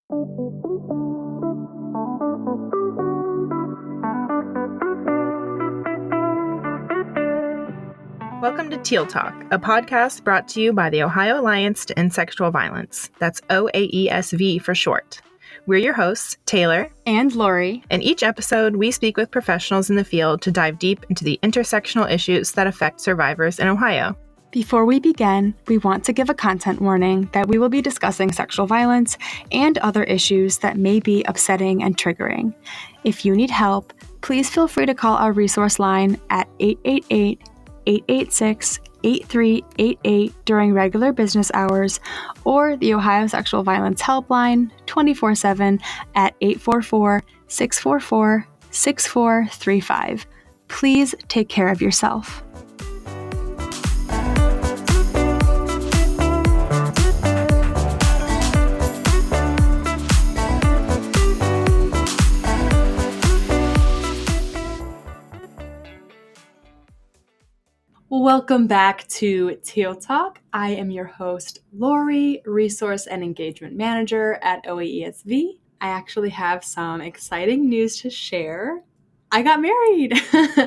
Welcome to Teal Talk, a podcast brought to you by the Ohio Alliance to End Sexual Violence. That's OAESV for short. We're your hosts, Taylor and Lori. In each episode, we speak with professionals in the field to dive deep into the intersectional issues that affect survivors in Ohio. Before we begin, we want to give a content warning that we will be discussing sexual violence and other issues that may be upsetting and triggering. If you need help, please feel free to call our resource line at 888-886-8388 during regular business hours, or the Ohio Sexual Violence Helpline 24/7 at 844-644-6435. Please take care of yourself. Welcome back to Teal Talk. I am your host, Lori, Resource and Engagement Manager at OAESV. I actually have some exciting news to share. I got married!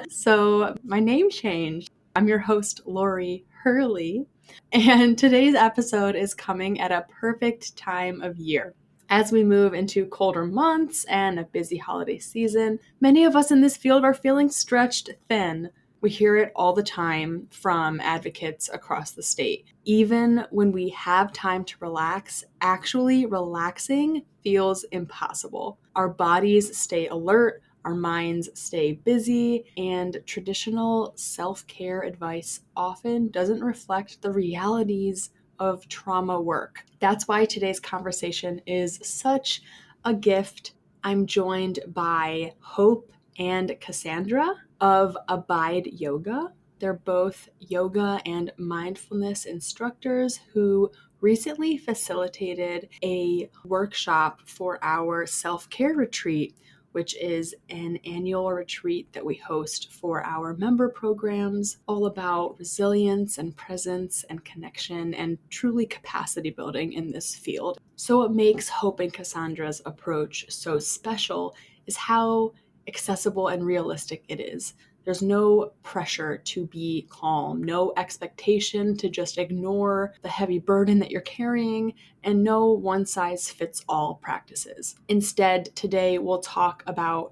So my name changed. I'm your host, Lori Hurley, and today's episode is coming at a perfect time of year. As we move into colder months and a busy holiday season, many of us in this field are feeling stretched thin. We hear it all the time from advocates across the state. Even when we have time to relax, actually relaxing feels impossible. Our bodies stay alert, our minds stay busy, and traditional self-care advice often doesn't reflect the realities of trauma work. That's why today's conversation is such a gift. I'm joined by Hope and Cassandra of Abide Yoga. They're both yoga and mindfulness instructors who recently facilitated a workshop for our self-care retreat, which is an annual retreat that we host for our member programs, all about resilience and presence and connection and truly capacity building in this field. So what makes Hope and Cassandra's approach so special is how accessible and realistic it is. There's no pressure to be calm, no expectation to just ignore the heavy burden that you're carrying, and no one-size-fits-all practices. Instead, today we'll talk about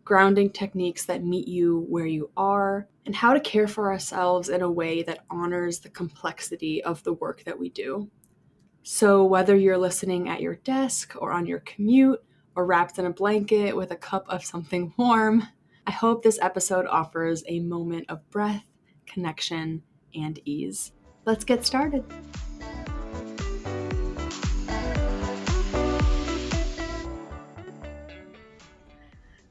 grounding techniques that meet you where you are and how to care for ourselves in a way that honors the complexity of the work that we do. So whether you're listening at your desk or on your commute, or wrapped in a blanket with a cup of something warm, I hope this episode offers a moment of breath, connection, and ease. Let's get started.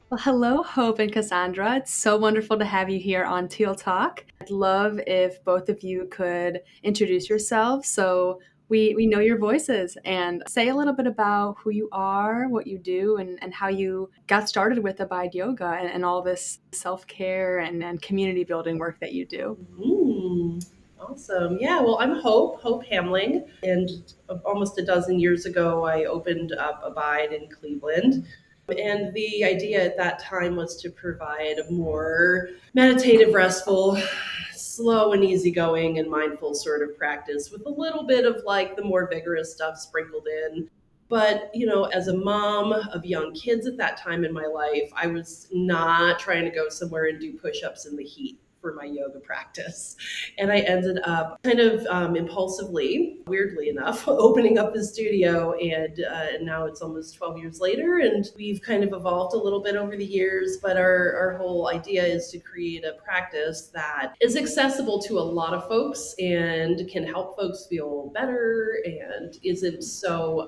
Well, hello, Hope and Cassandra. It's so wonderful to have you here on Teal Talk. I'd love if both of you could introduce yourselves so we know your voices and say a little bit about who you are, what you do, and how you got started with Abide Yoga and all this self-care and community building work that you do. Awesome. Yeah, well, I'm Hope Hamling, and almost a dozen years ago, I opened up Abide in Cleveland. And the idea at that time was to provide a more meditative, restful, slow and easygoing and mindful sort of practice with a little bit of like the more vigorous stuff sprinkled in. But, as a mom of young kids at that time in my life, I was not trying to go somewhere and do push-ups in the heat for my yoga practice. And I ended up kind of impulsively, weirdly enough, opening up the studio. And now it's almost 12 years later, and we've kind of evolved a little bit over the years. But our whole idea is to create a practice that is accessible to a lot of folks and can help folks feel better and isn't so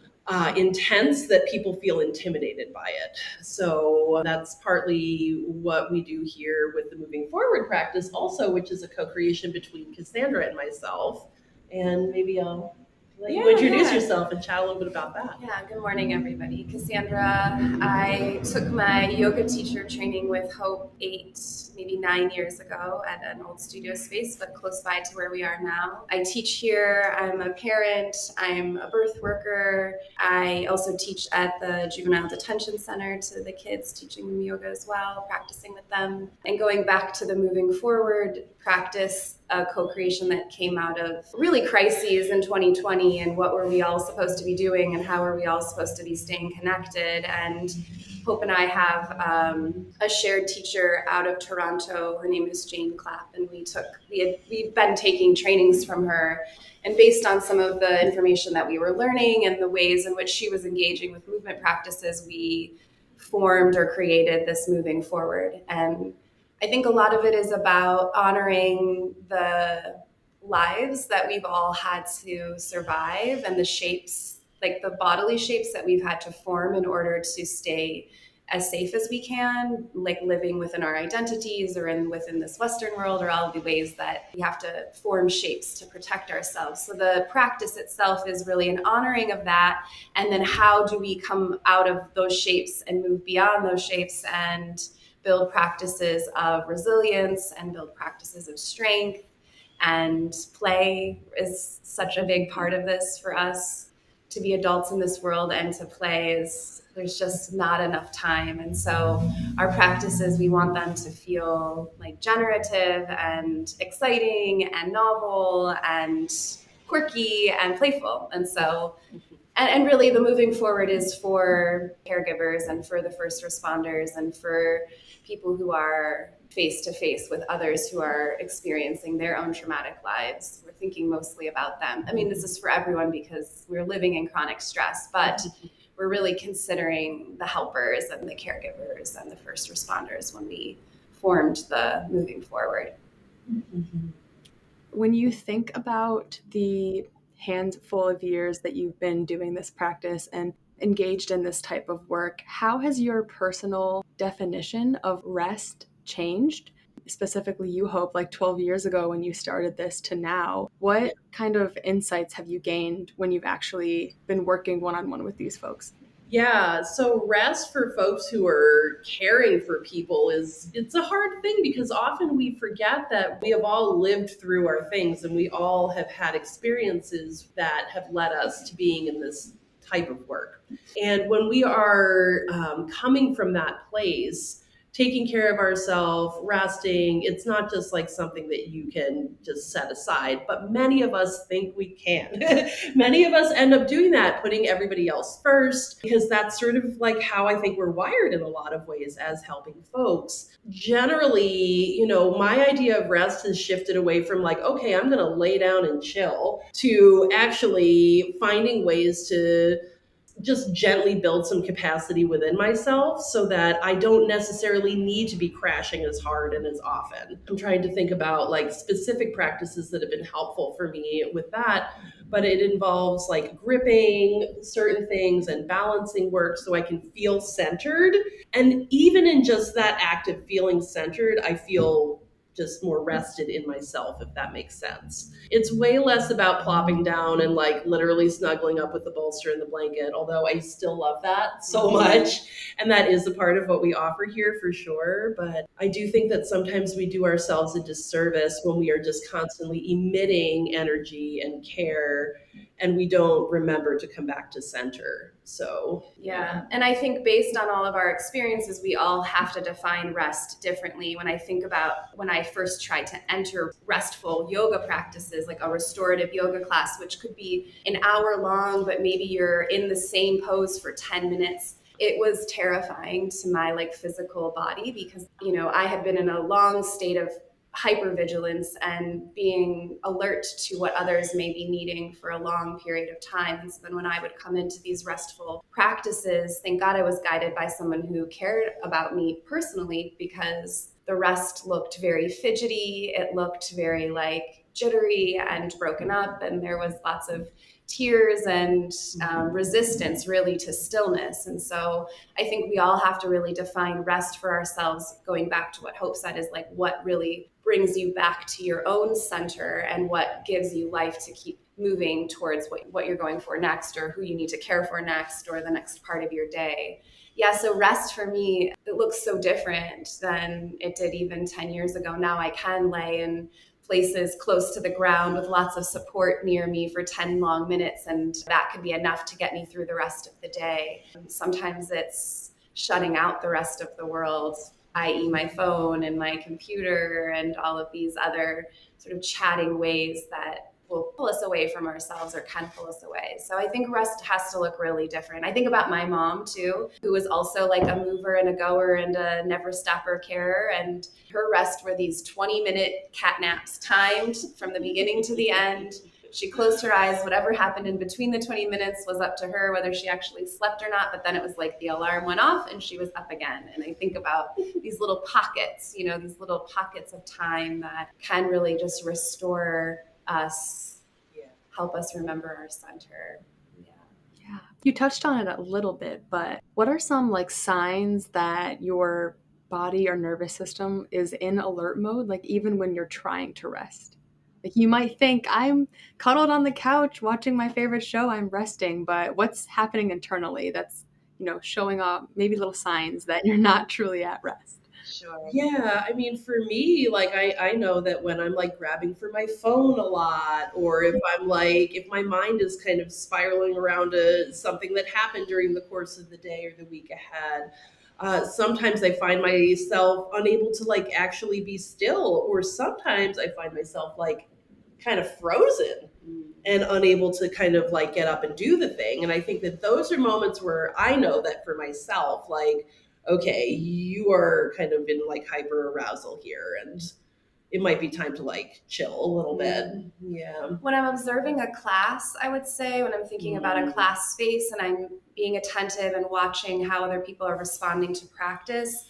intense that people feel intimidated by it. So that's partly what we do here with the Moving Forward practice also, which is a co-creation between Cassandra and myself. And maybe I'll Let you introduce yourself and chat a little bit about that. Yeah, good morning, everybody. Cassandra. I took my yoga teacher training with Hope 9 years ago at an old studio space, but close by to where we are now. I teach here. I'm a parent. I'm a birth worker. I also teach at the juvenile detention center to the kids, teaching them yoga as well, practicing with them. And going back to the moving forward practice, a co-creation that came out of really crises in 2020 and what were we all supposed to be doing and how are we all supposed to be staying connected. And Hope and I have a shared teacher out of Toronto. Her name is Jane Clapp, and we've been taking trainings from her. And based on some of the information that we were learning and the ways in which she was engaging with movement practices, we formed or created this moving forward. And I think a lot of it is about honoring the lives that we've all had to survive and the shapes, like the bodily shapes that we've had to form in order to stay as safe as we can, like living within our identities or within this Western world, or all of the ways that we have to form shapes to protect ourselves. So the practice itself is really an honoring of that. And then how do we come out of those shapes and move beyond those shapes and build practices of resilience and build practices of strength. And play is such a big part of this for us. To be adults in this world and to play there's just not enough time. And so our practices, we want them to feel like generative and exciting and novel and quirky and playful. And so And really the moving forward is for caregivers and for the first responders and for people who are face to face with others who are experiencing their own traumatic lives. We're thinking mostly about them. I mean, this is for everyone because we're living in chronic stress, but we're really considering the helpers and the caregivers and the first responders when we formed the moving forward. Mm-hmm. When you think about the handful of years that you've been doing this practice and engaged in this type of work, how has your personal definition of rest changed? Specifically, you Hope, like 12 years ago when you started this to now, what kind of insights have you gained when you've actually been working one-on-one with these folks? Yeah, so rest for folks who are caring for people it's a hard thing because often we forget that we have all lived through our things and we all have had experiences that have led us to being in this type of work. And when we are coming from that place, taking care of ourselves, resting, it's not just like something that you can just set aside, but many of us think we can. Many of us end up doing that, putting everybody else first, because that's sort of like how I think we're wired in a lot of ways as helping folks. Generally, my idea of rest has shifted away from like, okay, I'm going to lay down and chill, to actually finding ways to just gently build some capacity within myself so that I don't necessarily need to be crashing as hard and as often. I'm trying to think about like specific practices that have been helpful for me with that, but it involves like gripping certain things and balancing work so I can feel centered. And even in just that act of feeling centered, I feel just more rested in myself, if that makes sense. It's way less about plopping down and like literally snuggling up with the bolster and the blanket, although I still love that so much. And that is a part of what we offer here for sure. But I do think that sometimes we do ourselves a disservice when we are just constantly emitting energy and care and we don't remember to come back to center. So, yeah. And I think based on all of our experiences, we all have to define rest differently. When I think about when I first tried to enter restful yoga practices, like a restorative yoga class, which could be an hour long, but maybe you're in the same pose for 10 minutes. It was terrifying to my like physical body because, I had been in a long state of hypervigilance and being alert to what others may be needing for a long period of time. And so then when I would come into these restful practices, thank God I was guided by someone who cared about me personally, because the rest looked very fidgety. It looked very like jittery and broken up. And there was lots of tears and resistance really to stillness. And so I think we all have to really define rest for ourselves, going back to what Hope said, is like what really brings you back to your own center and what gives you life to keep moving towards what you're going for next, or who you need to care for next, or the next part of your day. Yeah, so rest for me, it looks so different than it did even 10 years ago. Now I can lay in places close to the ground with lots of support near me for 10 long minutes, and that could be enough to get me through the rest of the day. Sometimes it's shutting out the rest of the world, i.e. my phone and my computer and all of these other sort of chatting ways that will pull us away from ourselves or can pull us away. So I think rest has to look really different. I think about my mom too, who was also like a mover and a goer and a never stopper carer. And her rest were these 20-minute cat naps timed from the beginning to the end. She closed her eyes. Whatever happened in between the 20 minutes was up to her, whether she actually slept or not. But then it was like the alarm went off and she was up again. And I think about these little pockets, these little pockets of time that can really just restore us, help us remember our center. Yeah. You touched on it a little bit, but what are some like signs that your body or nervous system is in alert mode, like even when you're trying to rest? Like you might think I'm cuddled on the couch watching my favorite show, I'm resting, but what's happening internally that's, showing up maybe little signs that you're not truly at rest? Sure. Yeah, I mean, for me, like I know that when I'm like grabbing for my phone a lot, or if my mind is kind of spiraling around something that happened during the course of the day or the week ahead, sometimes I find myself unable to like actually be still, or sometimes I find myself like kind of frozen and unable to kind of like get up and do the thing. And I think that those are moments where I know that for myself, like, okay, you are kind of in like hyper arousal here, and it might be time to like chill a little bit. Yeah. When I'm observing a class, I would say, when I'm thinking about a class space and I'm being attentive and watching how other people are responding to practice,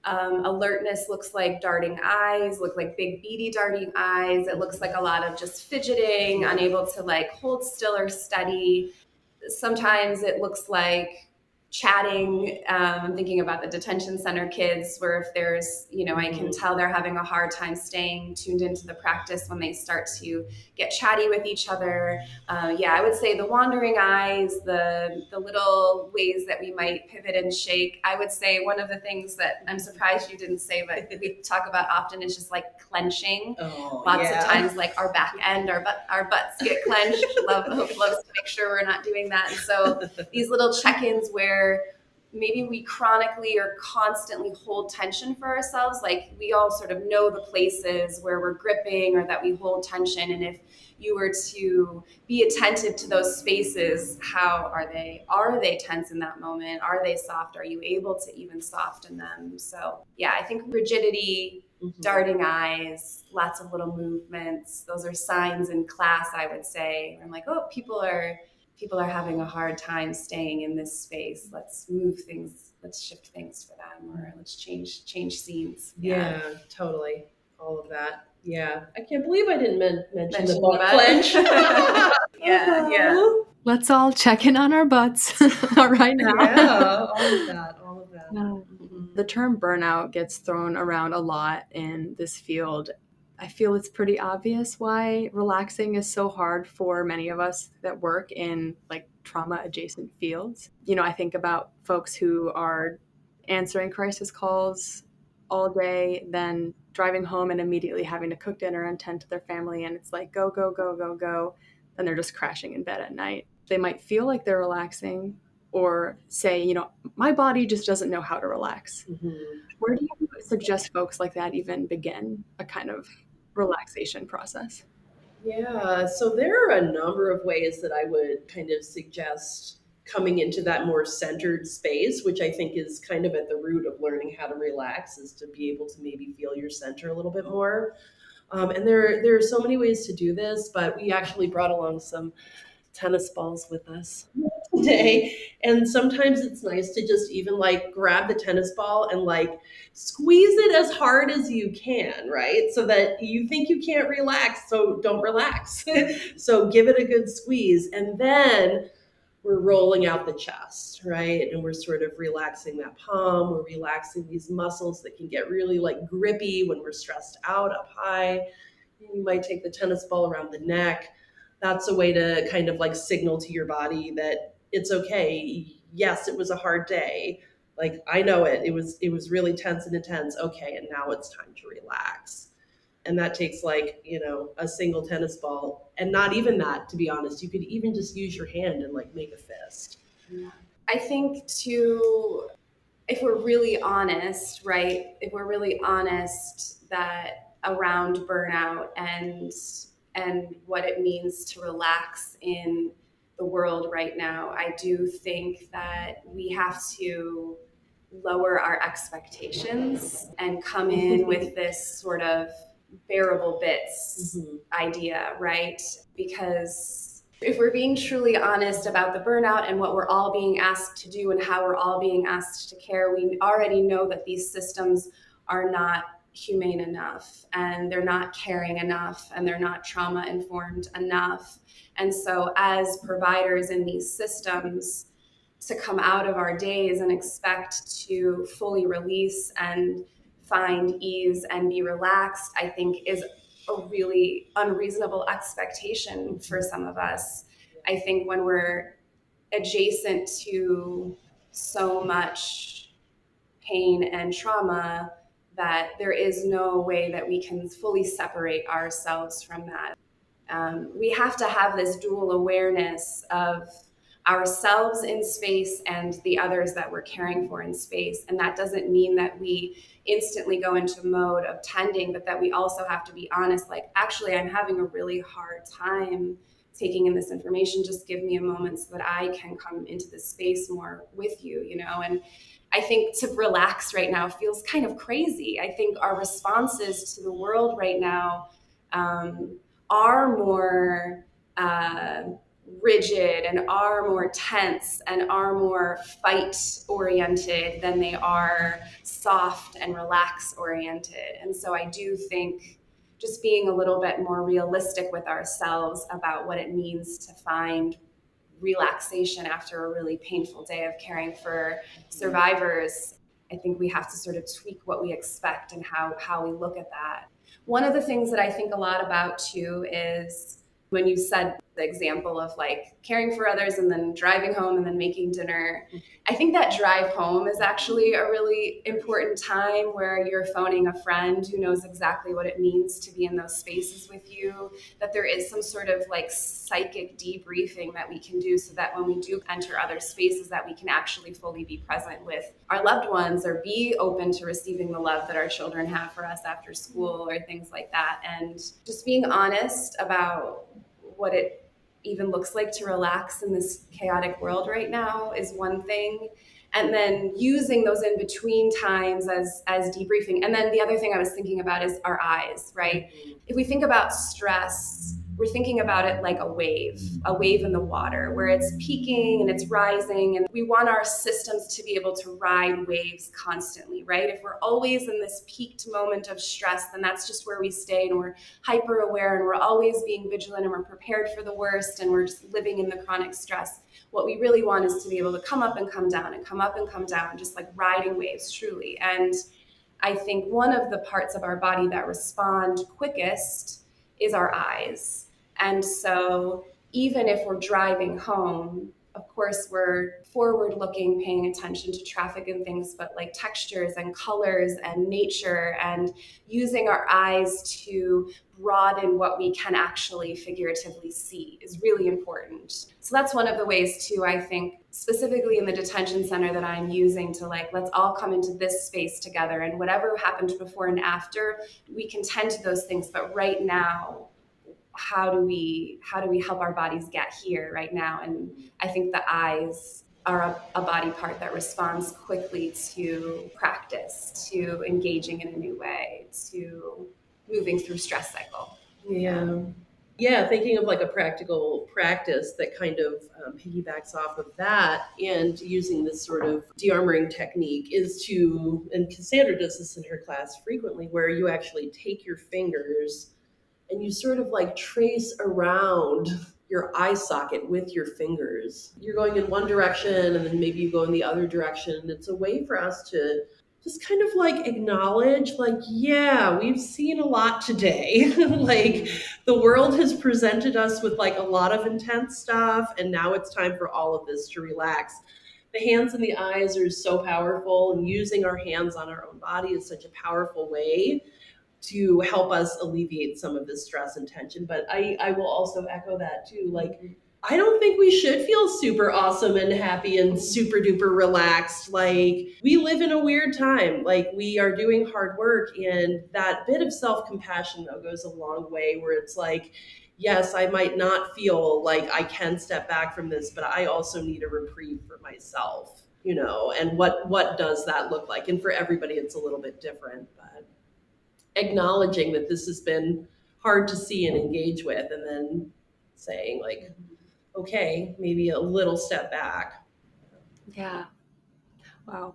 alertness looks like darting eyes, look like big beady darting eyes. It looks like a lot of just fidgeting, unable to like hold still or steady. Sometimes it looks like chatting. I'm thinking about the detention center kids where if there's, I can tell they're having a hard time staying tuned into the practice when they start to get chatty with each other. I would say the wandering eyes, the little ways that we might pivot and shake. I would say one of the things that I'm surprised you didn't say, but we talk about often is just like clenching. Lots of times, like our back end, our butts get clenched. Hope loves to make sure we're not doing that. And so these little check-ins where maybe we chronically or constantly hold tension for ourselves, like we all sort of know the places where we're gripping or that we hold tension. And if you were to be attentive to those spaces, how are they? Are they tense in that moment? Are they soft? Are you able to even soften them? So I think rigidity, darting eyes, lots of little movements, those are signs in class, I would say. I'm like, oh, people are having a hard time staying in this space. Let's move things. Let's shift things for them, or let's change scenes. Yeah, totally. All of that. Yeah. I can't believe I didn't mention the butt clench. Yeah. Let's all check in on our butts right now. Yeah, all of that. The term burnout gets thrown around a lot in this field. I feel it's pretty obvious why relaxing is so hard for many of us that work in like trauma adjacent fields. I think about folks who are answering crisis calls all day, then driving home and immediately having to cook dinner and tend to their family. And it's like, go, go, go, go, go. Then they're just crashing in bed at night. They might feel like they're relaxing or say, my body just doesn't know how to relax. Where do you suggest folks like that even begin a kind of relaxation process? Yeah, so there are a number of ways that I would kind of suggest coming into that more centered space, which I think is kind of at the root of learning how to relax, is to be able to maybe feel your center a little bit more. And there are so many ways to do this, but we actually brought along some tennis balls with us today. And sometimes it's nice to just even like grab the tennis ball and like squeeze it as hard as you can, right? So that you think you can't relax, so don't relax. So give it a good squeeze. And then we're rolling out the chest, right? And we're sort of relaxing that palm. We're relaxing these muscles that can get really like grippy when we're stressed out up high. You might take the tennis ball around the neck. that's a way to kind of like signal to your body that it's okay. Yes, it was a hard day. Like I know it was really tense and intense. Okay, and now it's time to relax. And that takes like, a single tennis ball. And not even that, to be honest. You could even just use your hand and like make a fist. Yeah. I think too, if we're really honest, right? If we're really honest that around burnout and what it means to relax in the world right now, I do think that we have to lower our expectations and come in with this sort of bearable bits idea, right? Because if we're being truly honest about the burnout and what we're all being asked to do and how we're all being asked to care, we already know that these systems are not humane enough and they're not caring enough and they're not trauma informed enough. And so as providers in these systems, to come out of our days and expect to fully release and find ease and be relaxed, I think is a really unreasonable expectation for some of us. I think when we're adjacent to so much pain and trauma, that there is no way that we can fully separate ourselves from that. We have to have this dual awareness of ourselves in space and the others that we're caring for in space. And that doesn't mean that we instantly go into mode of tending, but that we also have to be honest, like, actually, I'm having a really hard time taking in this information. Just give me a moment so that I can come into this space more with you, And I think to relax right now feels kind of crazy. I think our responses to the world right now are more rigid and are more tense and are more fight oriented than they are soft and relax oriented. And so I do think just being a little bit more realistic with ourselves about what it means to find relaxation after a really painful day of caring for survivors, I think we have to sort of tweak what we expect and how we look at that. One of the things that I think a lot about too is when you said the example of like caring for others and then driving home and then making dinner. I think that drive home is actually a really important time where you're phoning a friend who knows exactly what it means to be in those spaces with you, that there is some sort of like psychic debriefing that we can do so that when we do enter other spaces that we can actually fully be present with our loved ones or be open to receiving the love that our children have for us after school or things like that. And just being honest about what it even looks like to relax in this chaotic world right now is one thing. And then using those in between times as debriefing. And then the other thing I was thinking about is our eyes, right? If we think about stress, we're thinking about it like a wave in the water where it's peaking and it's rising. And we want our systems to be able to ride waves constantly, right? If we're always in this peaked moment of stress, then that's just where we stay and we're hyper aware and we're always being vigilant and we're prepared for the worst and we're just living in the chronic stress. What we really want is to be able to come up and come down and come up and come down, just like riding waves, truly. And I think one of the parts of our body that respond quickest is our eyes. And so even if we're driving home, of course, we're forward looking, paying attention to traffic and things, but like textures and colors and nature and using our eyes to broaden what we can actually figuratively see is really important. So that's one of the ways too, I think, specifically in the detention center that I'm using to like, let's all come into this space together and whatever happened before and after, we can tend to those things. But right now, how do we help our bodies get here right now? And I think the eyes are a body part that responds quickly to practice, to engaging in a new way, to moving through stress cycle. Yeah, thinking of like a practical practice that kind of piggybacks off of that and using this sort of de-armoring technique is to, and Cassandra does this in her class frequently, where you actually take your fingers and you sort of like trace around your eye socket with your fingers. You're going in one direction and then maybe you go in the other direction. It's a way for us to just kind of like acknowledge, like, yeah, we've seen a lot today. Like, the world has presented us with like a lot of intense stuff, and now it's time for all of this to relax. The hands and the eyes are so powerful, and using our hands on our own body is such a powerful way to help us alleviate some of this stress and tension. But I will also echo that too. Like, I don't think we should feel super awesome and happy and super duper relaxed. Like, we live in a weird time. Like, we are doing hard work, and that bit of self-compassion though goes a long way, where it's like, yes, I might not feel like I can step back from this, but I also need a reprieve for myself, and what does that look like? And for everybody it's a little bit different, but acknowledging that this has been hard to see and engage with, and then saying like, okay, maybe a little step back. Yeah. Wow.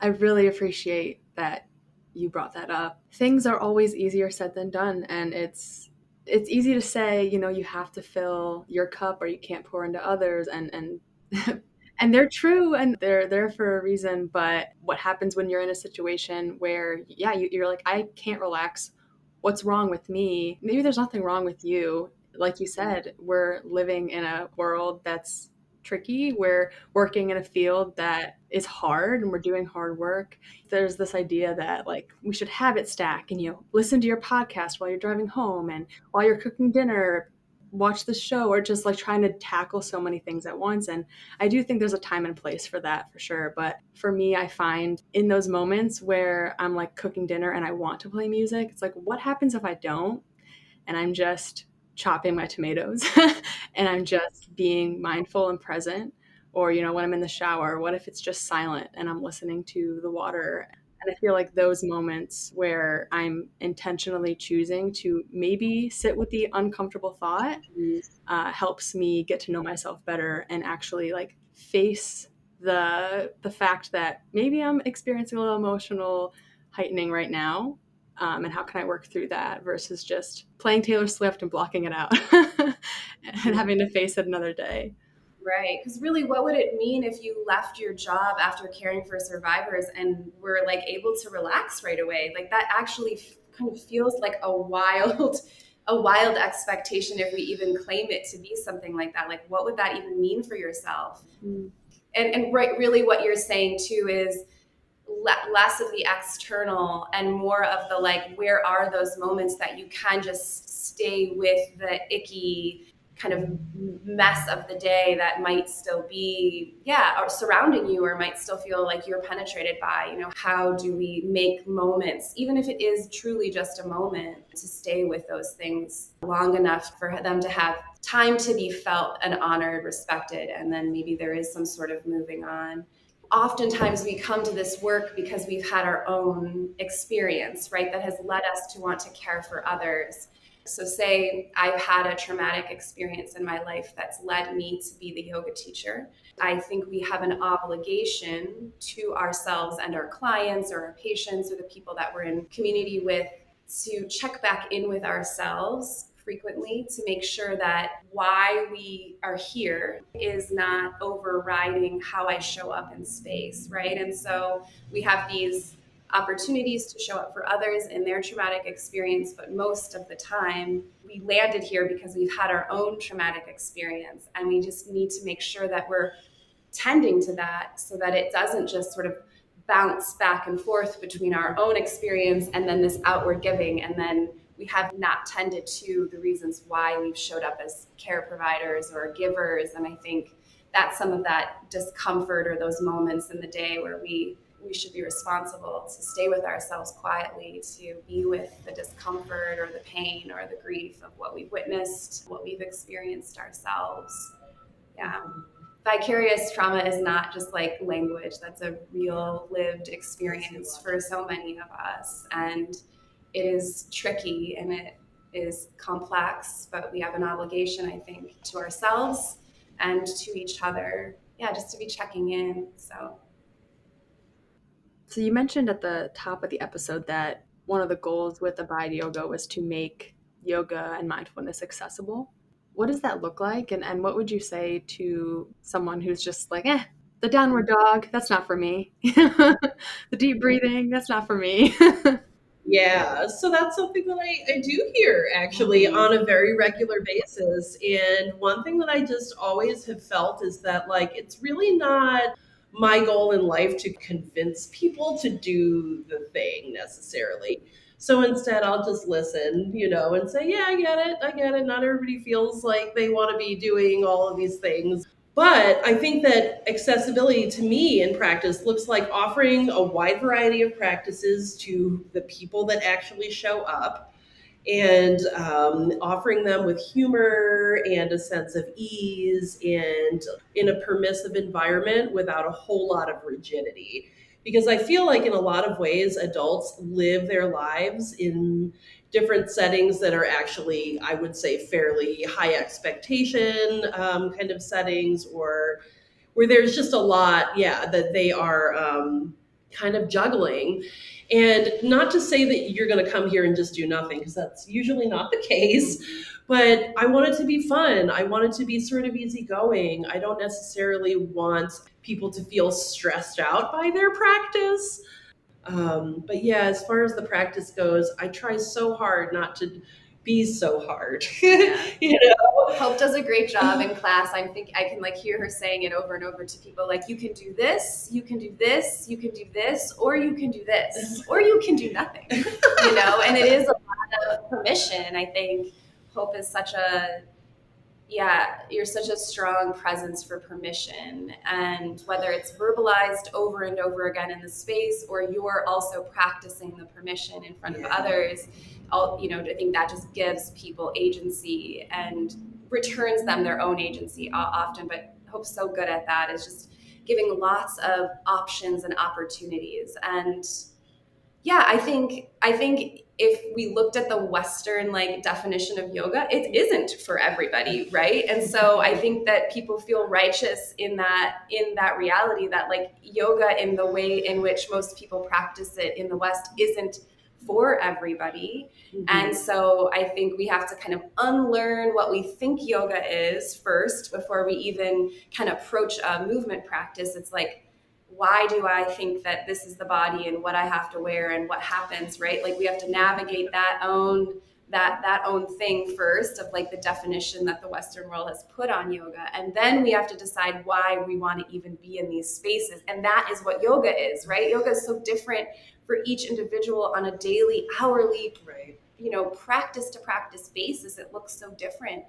I really appreciate that you brought that up. Things are always easier said than done, and it's easy to say, you have to fill your cup or you can't pour into others, and and they're true and they're there for a reason. But what happens when you're in a situation where, yeah, you're like, I can't relax. What's wrong with me? Maybe there's nothing wrong with you. Like you said, we're living in a world that's tricky. We're working in a field that is hard and we're doing hard work. There's this idea that like we should habit stack and listen to your podcast while you're driving home and while you're cooking dinner, watch the show, or just like trying to tackle so many things at once. And I do think there's a time and place for that for sure. But for me, I find in those moments where I'm like cooking dinner and I want to play music, it's like, what happens if I don't? And I'm just chopping my tomatoes and I'm just being mindful and present. Or, when I'm in the shower, what if it's just silent and I'm listening to the water? And I feel like those moments where I'm intentionally choosing to maybe sit with the uncomfortable thought helps me get to know myself better and actually like face the fact that maybe I'm experiencing a little emotional heightening right now. And how can I work through that versus just playing Taylor Swift and blocking it out and having to face it another day. Right. Because really, what would it mean if you left your job after caring for survivors and were like able to relax right away? Like that actually kind of feels like a wild expectation if we even claim it to be something like that. Like, what would that even mean for yourself? And right, really what you're saying too is less of the external and more of the like, where are those moments that you can just stay with the icky kind of mess of the day that might still be, or surrounding you, or might still feel like you're penetrated by, how do we make moments, even if it is truly just a moment, to stay with those things long enough for them to have time to be felt and honored, respected, and then maybe there is some sort of moving on. Oftentimes we come to this work because we've had our own experience, right, that has led us to want to care for others. So say I've had a traumatic experience in my life that's led me to be the yoga teacher. I think we have an obligation to ourselves and our clients or our patients or the people that we're in community with to check back in with ourselves frequently to make sure that why we are here is not overriding how I show up in space, right? And so we have these opportunities to show up for others in their traumatic experience, but most of the time we landed here because we've had our own traumatic experience, and we just need to make sure that we're tending to that so that it doesn't just sort of bounce back and forth between our own experience and then this outward giving, and then we have not tended to the reasons why we've showed up as care providers or givers. And I think that's some of that discomfort or those moments in the day where we should be responsible to stay with ourselves quietly, to be with the discomfort or the pain or the grief of what we've witnessed, what we've experienced ourselves. Yeah. Vicarious trauma is not just like language. That's a real lived experience for so many of us. And it is tricky and it is complex, but we have an obligation, I think, to ourselves and to each other. Yeah, just to be checking in. So you mentioned at the top of the episode that one of the goals with Abide Yoga was to make yoga and mindfulness accessible. What does that look like? And what would you say to someone who's just like, The downward dog, that's not for me. The deep breathing, that's not for me. Yeah, so that's something that I do hear actually on a very regular basis. And one thing that I just always have felt is that, like, it's really not my goal in life to convince people to do the thing necessarily. So instead, I'll just listen, and say, yeah, I get it. I get it. Not everybody feels like they want to be doing all of these things. But I think that accessibility to me in practice looks like offering a wide variety of practices to the people that actually show up, and offering them with humor and a sense of ease and in a permissive environment without a whole lot of rigidity. Because I feel like in a lot of ways, adults live their lives in different settings that are actually, I would say, fairly high expectation kind of settings, or where there's just a lot, yeah, that they are kind of juggling. And not to say that you're going to come here and just do nothing, because that's usually not the case. But I want it to be fun. I want it to be sort of easygoing. I don't necessarily want people to feel stressed out by their practice. But yeah, as far as the practice goes, I try so hard not to be so hard. Yeah. you know? Hope does a great job in class. I can like hear her saying it over and over to people, like, you can do this, you can do this, you can do this, or you can do this, or you can do nothing, and it is a lot of permission. I think Hope is you're such a strong presence for permission, and whether it's verbalized over and over again in the space, or you're also practicing the permission in front of others, I think that just gives people agency and returns them their own agency often. But Hope's so good at that, is just giving lots of options and opportunities. And yeah, I think if we looked at the Western definition of yoga, it isn't for everybody, right? And so I think that people feel righteous in that reality that yoga in the way in which most people practice it in the West isn't for everybody. Mm-hmm. And so I think we have to kind of unlearn what we think yoga is first before we even kind of approach a movement practice. It's like, why do I think that this is the body and what I have to wear and what happens, right? We have to navigate that own thing first, of the definition that the Western world has put on yoga. And then we have to decide why we want to even be in these spaces. And that is what yoga is, right? Yoga is so different for each individual on a daily, hourly, practice to practice basis. It looks so different.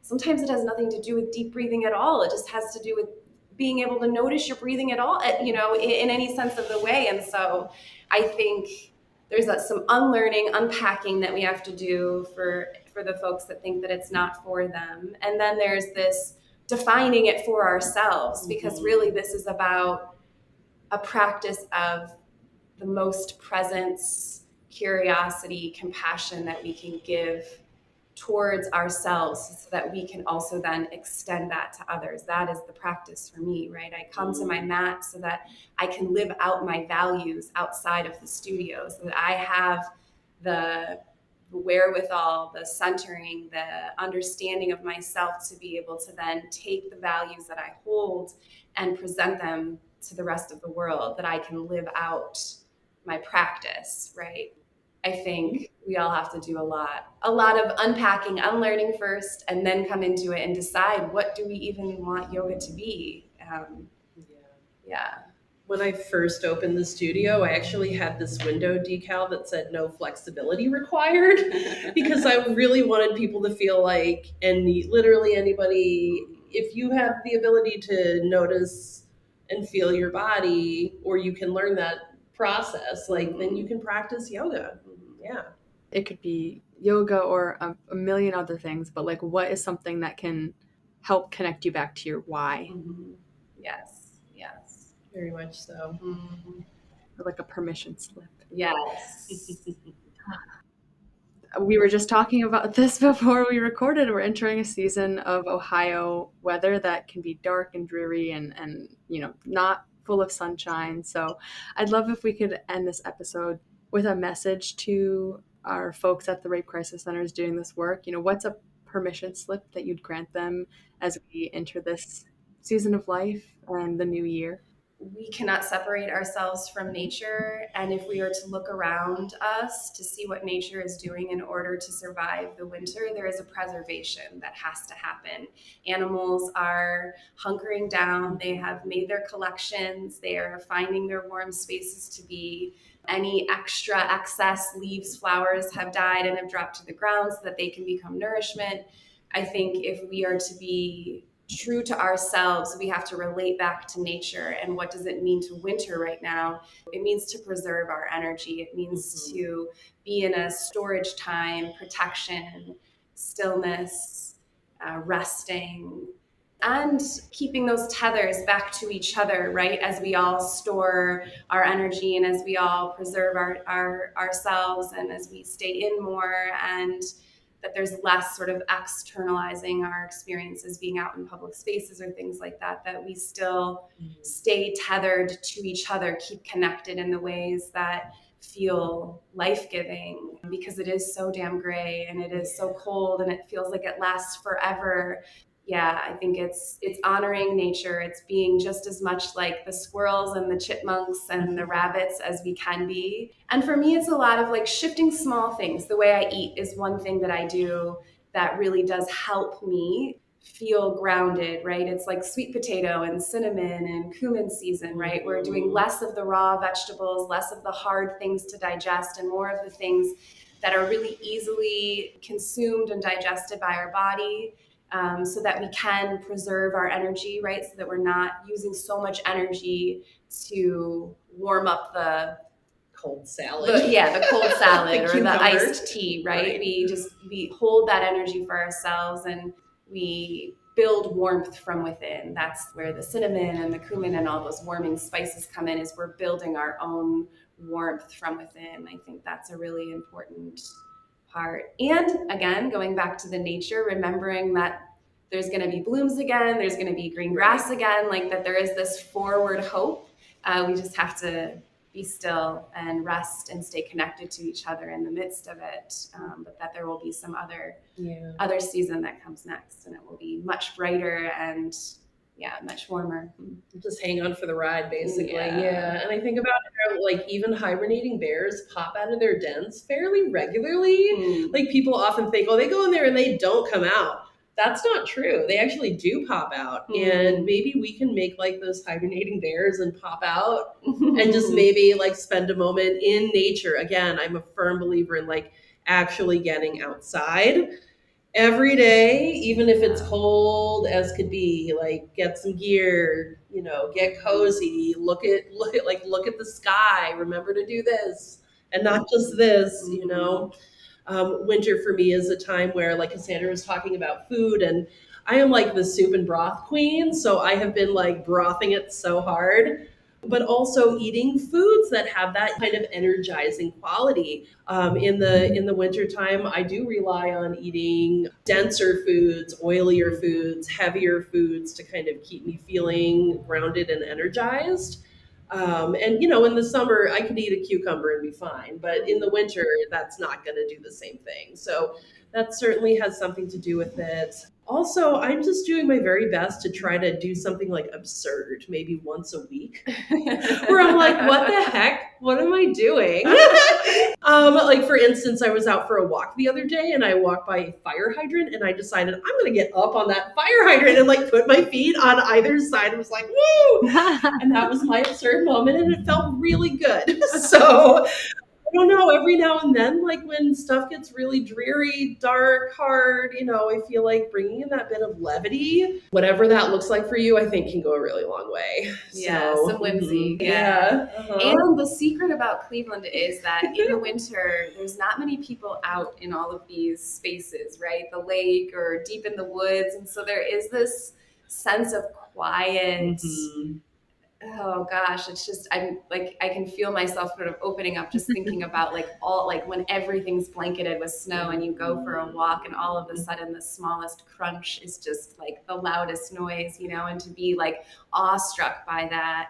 Sometimes it has nothing to do with deep breathing at all. It just has to do with being able to notice your breathing at all, in any sense of the way. And so I think there's some unlearning, unpacking that we have to do for the folks that think that it's not for them. And then there's this defining it for ourselves, because really this is about a practice of the most presence, curiosity, compassion that we can give towards ourselves, so that we can also then extend that to others. That is the practice for me, right? I come to my mat so that I can live out my values outside of the studio, so that I have the wherewithal, the centering, the understanding of myself to be able to then take the values that I hold and present them to the rest of the world, that I can live out my practice, right? I think we all have to do a lot of unpacking, unlearning first, and then come into it and decide, what do we even want yoga to be? Yeah. When I first opened the studio, I actually had this window decal that said no flexibility required, because I really wanted people to feel like, and literally anybody, if you have the ability to notice and feel your body, or you can learn that process, then you can practice yoga. Yeah. It could be yoga or a million other things, but what is something that can help connect you back to your why? Mm-hmm. Yes. Very much so. Mm-hmm. Or a permission slip. Yes. We were just talking about this before we recorded. We're entering a season of Ohio weather that can be dark and dreary and not full of sunshine. So I'd love if we could end this episode with a message to our folks at the Rape Crisis Centers doing this work. What's a permission slip that you'd grant them as we enter this season of life and the new year. We cannot separate ourselves from nature. And if we are to look around us to see what nature is doing in order to survive the winter, there is a preservation that has to happen. Animals are hunkering down. They have made their collections. They are finding their warm spaces to be. Any extra excess leaves, flowers have died and have dropped to the ground so that they can become nourishment. I think if we are to be true to ourselves, we have to relate back to nature. And what does it mean to winter right now? It means to preserve our energy. It means to be in a storage time, protection, stillness, resting, and keeping those tethers back to each other, right? As we all store our energy and as we all preserve ourselves and as we stay in more, and that there's less sort of externalizing our experiences being out in public spaces or things like that, that we still stay tethered to each other, keep connected in the ways that feel life-giving, because it is so damn gray and it is so cold and it feels like it lasts forever. Yeah, I think it's honoring nature. It's being just as much like the squirrels and the chipmunks and the rabbits as we can be. And for me, it's a lot of like shifting small things. The way I eat is one thing that I do that really does help me feel grounded, right? It's like sweet potato and cinnamon and cumin season, right? We're doing less of the raw vegetables, less of the hard things to digest, and more of the things that are really easily consumed and digested by our body. So that we can preserve our energy, right? So that we're not using so much energy to warm up the cold salad. The cold salad The or the iced tea, right? We hold that energy for ourselves and we build warmth from within. That's where the cinnamon and the cumin and all those warming spices come in, is we're building our own warmth from within. I think that's a really important part. And again, going back to the nature, remembering that there's going to be blooms again, there's going to be green grass again, like that there is this forward hope. We just have to be still and rest and stay connected to each other in the midst of it. But that there will be some other season that comes next, and it will be much brighter and much warmer. Just hang on for the ride, basically. Yeah. And I think about how, like, even hibernating bears pop out of their dens fairly regularly. Like, people often think, oh, they go in there and they don't come out. That's not true. They actually do pop out. And maybe we can make like those hibernating bears and pop out and just maybe like spend a moment in nature. Again, I'm a firm believer in like actually getting outside every day, even if it's cold as could be. Like, get some gear, get cozy, look at the sky, remember to do this and not just this. Winter for me is a time where, like Cassandra was talking about food, and I am like the soup and broth queen, so I have been like brothing it so hard, but also eating foods that have that kind of energizing quality. In the winter time, I do rely on eating denser foods, oilier foods, heavier foods to kind of keep me feeling grounded and energized. And in the summer, I could eat a cucumber and be fine, but in the winter, that's not going to do the same thing. So that certainly has something to do with it. Also, I'm just doing my very best to try to do something like absurd, maybe once a week, where I'm like, what the heck? What am I doing? Like, for instance, I was out for a walk the other day and I walked by a fire hydrant and I decided I'm going to get up on that fire hydrant and like put my feet on either side. It was like, woo! And that was my absurd moment and it felt really good. So I don't know, every now and then, like when stuff gets really dreary, dark, hard, I feel like bringing in that bit of levity, whatever that looks like for you, I think can go a really long way. Yeah, so, some whimsy. Yeah. And the secret about Cleveland is that in the winter, there's not many people out in all of these spaces, right? The lake or deep in the woods. And so there is this sense of quiet. Oh gosh, it's just, I'm like, I can feel myself sort of opening up just thinking about when everything's blanketed with snow and you go for a walk and all of a sudden the smallest crunch is just like the loudest noise, and to be like awestruck by that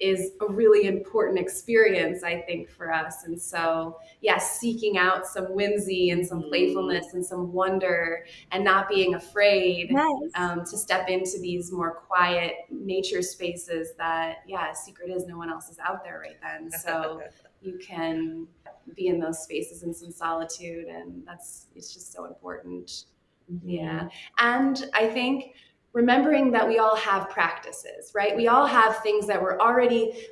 is a really important experience, I think, for us. And so, seeking out some whimsy and some playfulness and some wonder, and not being afraid to step into these more quiet nature spaces that, secret is no one else is out there right then. So you can be in those spaces in some solitude, and it's just so important. Yeah. And I think remembering that we all have practices, right? We all have things that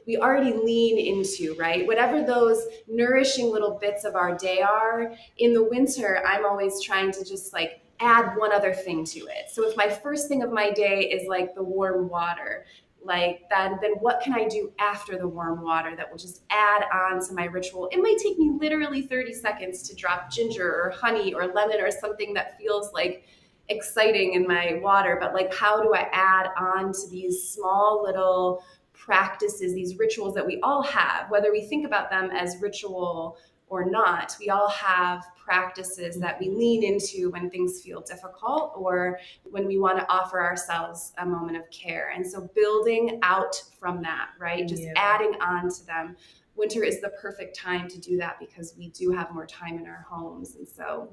we already lean into, right? Whatever those nourishing little bits of our day are. In the winter, I'm always trying to just like add one other thing to it. So if my first thing of my day is like the warm water, like then what can I do after the warm water that will just add on to my ritual? It might take me literally 30 seconds to drop ginger or honey or lemon or something that feels like exciting in my water, but like, how do I add on to these small little practices, these rituals that we all have, whether we think about them as ritual or not? We all have practices that we lean into when things feel difficult or when we want to offer ourselves a moment of care. And so building out from that, right? Just adding on to them. Winter is the perfect time to do that because we do have more time in our homes. And so,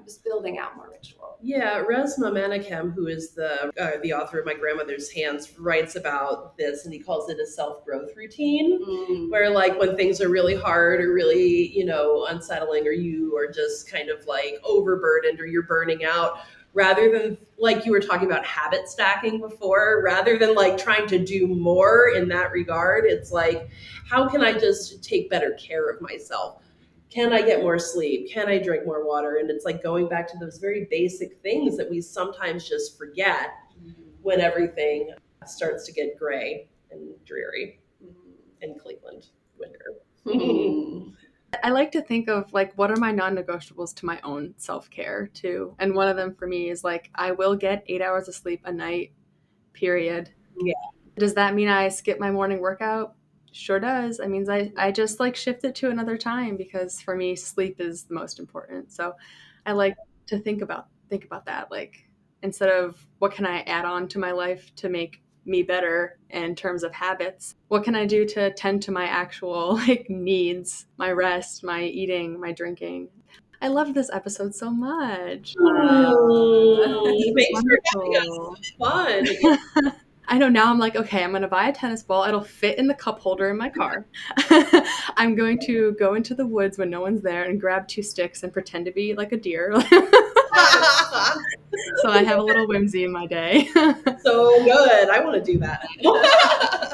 just building out more ritual. Yeah, Resmaa Menakem, who is the author of My Grandmother's Hands, writes about this, and he calls it a self-growth routine, where like when things are really hard or really, unsettling, or you are just kind of like overburdened or you're burning out, rather than, like you were talking about habit stacking before, rather than like trying to do more in that regard, it's like, how can I just take better care of myself? Can I get more sleep? Can I drink more water? And it's like going back to those very basic things that we sometimes just forget when everything starts to get gray and dreary in Cleveland winter. I like to think of like, what are my non-negotiables to my own self-care too? And one of them for me is like, I will get 8 hours of sleep a night, period. Yeah. Does that mean I skip my morning workout? Sure does. I mean, I just like shift it to another time because for me, sleep is the most important. So I like to think about that. Like, instead of what can I add on to my life to make me better in terms of habits, what can I do to tend to my actual like needs, my rest, my eating, my drinking? I love this episode so much. Thanks for having us. It's fun. I know now I'm like, okay, I'm going to buy a tennis ball. It'll fit in the cup holder in my car. I'm going to go into the woods when no one's there and grab 2 sticks and pretend to be like a deer. So I have a little whimsy in my day. So good. I want to do that.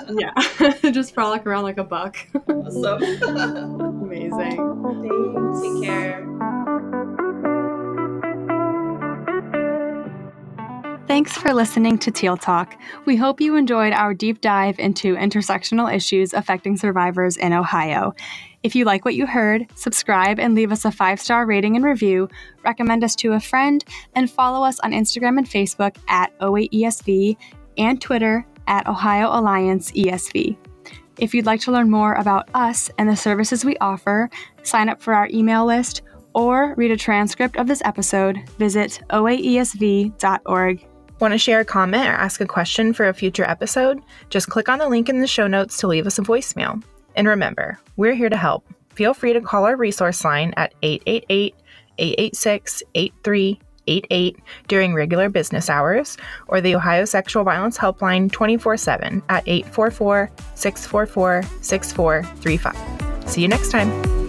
Yeah. Just frolic around like a buck. Awesome. Amazing. Thanks. Take care. Thanks for listening to Teal Talk. We hope you enjoyed our deep dive into intersectional issues affecting survivors in Ohio. If you like what you heard, subscribe and leave us a 5-star rating and review, recommend us to a friend, and follow us on Instagram and Facebook at OAESV and Twitter at Ohio Alliance ESV. If you'd like to learn more about us and the services we offer, sign up for our email list, or read a transcript of this episode, visit oaesv.org. Want to share a comment or ask a question for a future episode? Just click on the link in the show notes to leave us a voicemail. And remember, we're here to help. Feel free to call our resource line at 888-886-8388 during regular business hours, or the Ohio Sexual Violence Helpline 24/7 at 844-644-6435. See you next time.